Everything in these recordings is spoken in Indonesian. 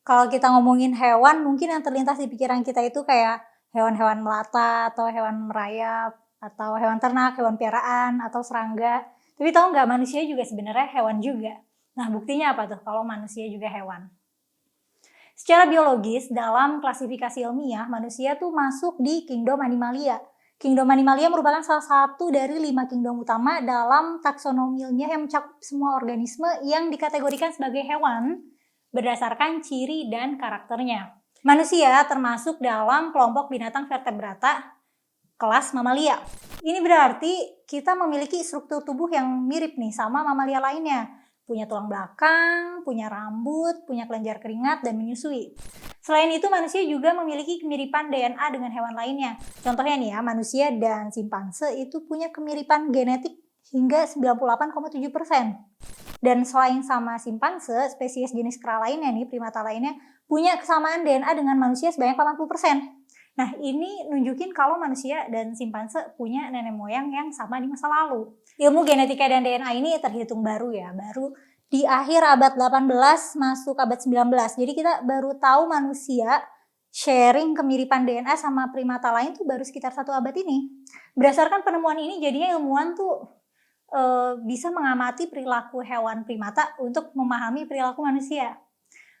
Kalau kita ngomongin hewan, mungkin yang terlintas di pikiran kita itu kayak hewan-hewan melata, atau hewan merayap, atau hewan ternak, hewan piaraan, atau serangga. Tapi tahu nggak, manusia juga sebenarnya hewan juga. Nah, buktinya apa tuh kalau manusia juga hewan? Secara biologis, dalam klasifikasi ilmiah, manusia tuh masuk di kingdom Animalia. Kingdom Animalia merupakan salah satu dari 5 kingdom utama dalam taksonomi ilmiah yang mencakup semua organisme yang dikategorikan sebagai hewan berdasarkan ciri dan karakternya. Manusia termasuk dalam kelompok binatang vertebrata kelas mamalia. Ini berarti kita memiliki struktur tubuh yang mirip nih sama mamalia lainnya. Punya tulang belakang, punya rambut, punya kelenjar keringat, dan menyusui. Selain itu, manusia juga memiliki kemiripan DNA dengan hewan lainnya. Contohnya nih ya, manusia dan simpanse itu punya kemiripan genetik hingga 98,7%. Dan selain sama simpanse, spesies jenis kera lainnya nih, primata lainnya, punya kesamaan DNA dengan manusia sebanyak 80%. Nah, ini nunjukin kalau manusia dan simpanse punya nenek moyang yang sama di masa lalu. Ilmu genetika dan DNA ini terhitung baru ya, baru di akhir abad 18 masuk abad 19. Jadi kita baru tahu manusia sharing kemiripan DNA sama primata lain tuh baru sekitar 1 abad ini. Berdasarkan penemuan ini, jadinya ilmuwan tuh bisa mengamati perilaku hewan primata untuk memahami perilaku manusia.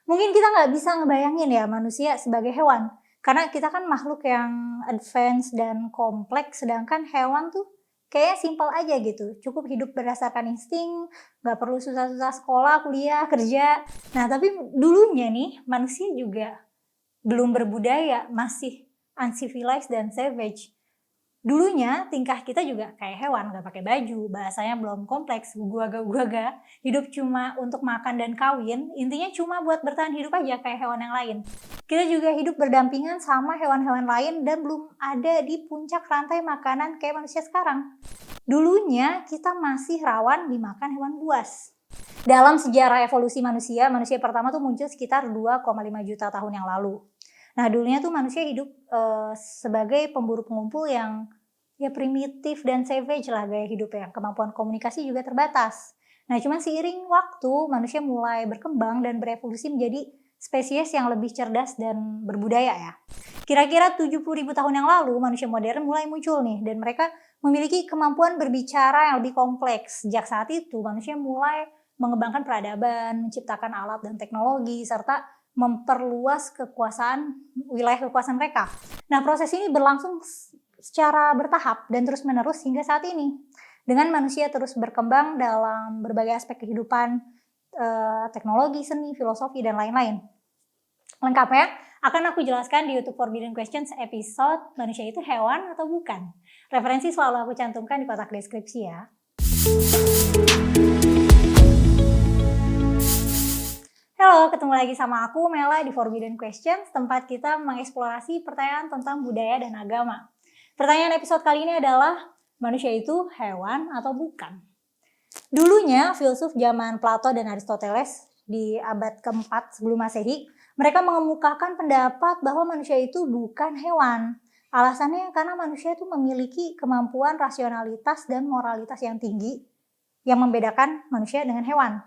Mungkin kita nggak bisa ngebayangin ya manusia sebagai hewan, karena kita kan makhluk yang advance dan kompleks, sedangkan hewan tuh kayaknya simpel aja gitu, cukup hidup berdasarkan insting, nggak perlu susah-susah sekolah, kuliah, kerja. Nah, tapi dulunya nih manusia juga belum berbudaya, masih uncivilized dan savage. Dulunya tingkah kita juga kayak hewan, nggak pakai baju, bahasanya belum kompleks, guaga-guaga, hidup cuma untuk makan dan kawin, intinya cuma buat bertahan hidup aja kayak hewan yang lain. Kita juga hidup berdampingan sama hewan-hewan lain dan belum ada di puncak rantai makanan kayak manusia sekarang. Dulunya kita masih rawan dimakan hewan buas. Dalam sejarah evolusi manusia, manusia pertama tuh muncul sekitar 2,5 juta tahun yang lalu. Nah, dulunya tuh manusia hidup sebagai pemburu pengumpul yang ya primitif dan savage lah gaya hidupnya. Kemampuan komunikasi juga terbatas. Nah, cuman seiring waktu manusia mulai berkembang dan berevolusi menjadi spesies yang lebih cerdas dan berbudaya ya. Kira-kira 70.000 tahun yang lalu manusia modern mulai muncul nih, dan mereka memiliki kemampuan berbicara yang lebih kompleks. Sejak saat itu manusia mulai mengembangkan peradaban, menciptakan alat dan teknologi, serta memperluas wilayah kekuasaan mereka. Nah, proses ini berlangsung secara bertahap dan terus-menerus hingga saat ini. Dengan manusia terus berkembang dalam berbagai aspek kehidupan, teknologi, seni, filosofi, dan lain-lain. Lengkapnya akan aku jelaskan di YouTube Forbidden Questions episode Manusia itu Hewan atau Bukan. Referensi selalu aku cantumkan di kotak deskripsi ya. Halo, ketemu lagi sama aku Mela di Forbidden Questions, tempat kita mengeksplorasi pertanyaan tentang budaya dan agama. Pertanyaan episode kali ini adalah, manusia itu hewan atau bukan? Dulunya, filsuf zaman Plato dan Aristoteles di abad ke-4 sebelum Masehi, mereka mengemukakan pendapat bahwa manusia itu bukan hewan. Alasannya karena manusia itu memiliki kemampuan rasionalitas dan moralitas yang tinggi yang membedakan manusia dengan hewan.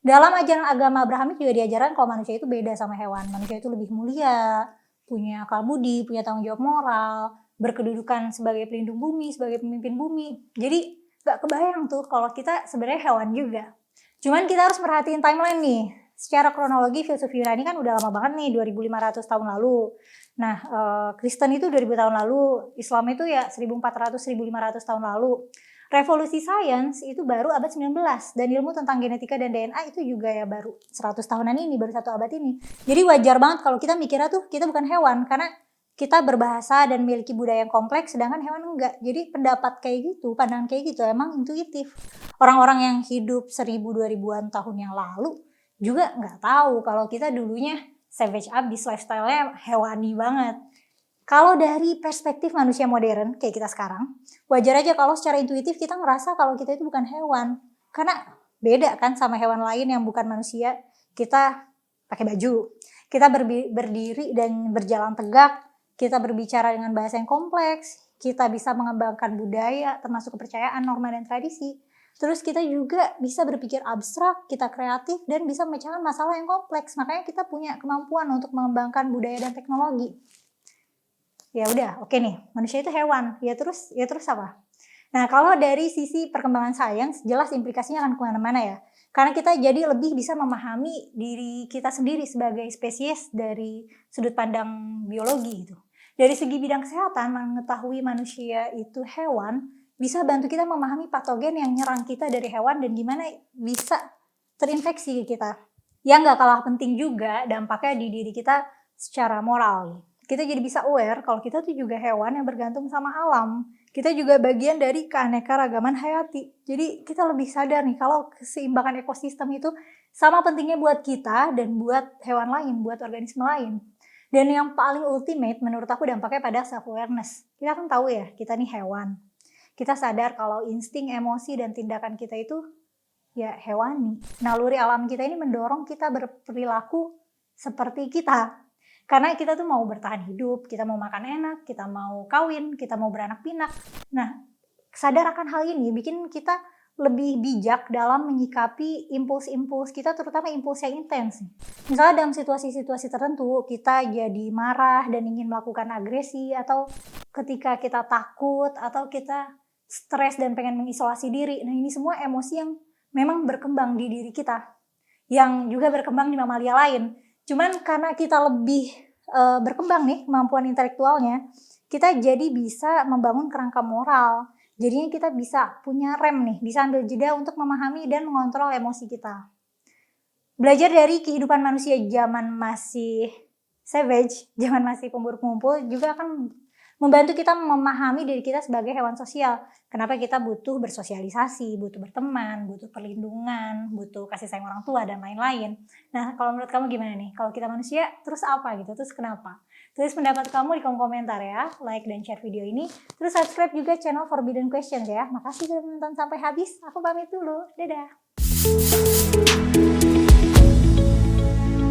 Dalam ajaran agama Abrahamik juga diajarkan kalau manusia itu beda sama hewan. Manusia itu lebih mulia, punya akal budi, punya tanggung jawab moral, berkedudukan sebagai pelindung bumi, sebagai pemimpin bumi. Jadi gak kebayang tuh kalau kita sebenarnya hewan juga. Cuman kita harus perhatiin timeline nih. Secara kronologi filsuf Yunani kan udah lama banget nih, 2500 tahun lalu. Nah, Kristen itu 2000 tahun lalu, Islam itu ya 1400-1500 tahun lalu. Revolusi sains itu baru abad 19, dan ilmu tentang genetika dan DNA itu juga ya baru 100 tahunan ini, baru 1 abad ini. Jadi wajar banget kalau kita mikirnya tuh kita bukan hewan, karena kita berbahasa dan memiliki budaya yang kompleks, sedangkan hewan enggak. Jadi pendapat kayak gitu, pandangan kayak gitu emang intuitif. Orang-orang yang hidup 1000-2000-an tahun yang lalu juga nggak tahu kalau kita dulunya savage abis, lifestyle-nya hewani banget. Kalau dari perspektif manusia modern kayak kita sekarang, wajar aja kalau secara intuitif kita ngerasa kalau kita itu bukan hewan. Karena beda kan sama hewan lain yang bukan manusia. Kita pakai baju, kita berdiri dan berjalan tegak, kita berbicara dengan bahasa yang kompleks, kita bisa mengembangkan budaya termasuk kepercayaan, norma, dan tradisi. Terus kita juga bisa berpikir abstrak, kita kreatif, dan bisa memecahkan masalah yang kompleks. Makanya kita punya kemampuan untuk mengembangkan budaya dan teknologi. Ya udah, oke nih, manusia itu hewan. Ya terus apa? Nah, kalau dari sisi perkembangan sains, jelas implikasinya akan kemana-mana ya. Karena kita jadi lebih bisa memahami diri kita sendiri sebagai spesies dari sudut pandang biologi gitu. Dari segi bidang kesehatan, mengetahui manusia itu hewan, bisa bantu kita memahami patogen yang nyerang kita dari hewan dan gimana bisa terinfeksi kita. Yang nggak kalah penting juga dampaknya di diri kita secara moral. Kita jadi bisa aware kalau kita tuh juga hewan yang bergantung sama alam. Kita juga bagian dari keanekaragaman hayati. Jadi kita lebih sadar nih kalau keseimbangan ekosistem itu sama pentingnya buat kita dan buat hewan lain, buat organisme lain. Dan yang paling ultimate menurut aku dampaknya pada self-awareness. Kita kan tahu ya, kita nih hewan. Kita sadar kalau insting, emosi, dan tindakan kita itu ya hewani. Naluri alam kita ini mendorong kita berperilaku seperti kita. Karena kita tuh mau bertahan hidup, kita mau makan enak, kita mau kawin, kita mau beranak pinak. Nah, sadar akan hal ini bikin kita lebih bijak dalam menyikapi impuls-impuls kita, terutama impuls yang intens. Misalnya dalam situasi-situasi tertentu, kita jadi marah dan ingin melakukan agresi, atau ketika kita takut, atau kita stres dan pengen mengisolasi diri. Nah, ini semua emosi yang memang berkembang di diri kita, yang juga berkembang di mamalia lain. Cuman karena kita lebih berkembang nih kemampuan intelektualnya, kita jadi bisa membangun kerangka moral. Jadinya kita bisa punya rem nih, bisa ambil jeda untuk memahami dan mengontrol emosi kita. Belajar dari kehidupan manusia zaman masih savage, zaman masih pemburu-pengumpul juga akan membantu kita memahami diri kita sebagai hewan sosial. Kenapa kita butuh bersosialisasi, butuh berteman, butuh perlindungan, butuh kasih sayang orang tua, dan lain-lain. Nah, kalau menurut kamu gimana nih? Kalau kita manusia, terus apa gitu? Terus kenapa? Tulis pendapat kamu di kolom komentar ya. Like dan share video ini. Terus subscribe juga channel Forbidden Questions ya. Makasih sudah menonton sampai habis. Aku pamit dulu. Dadah.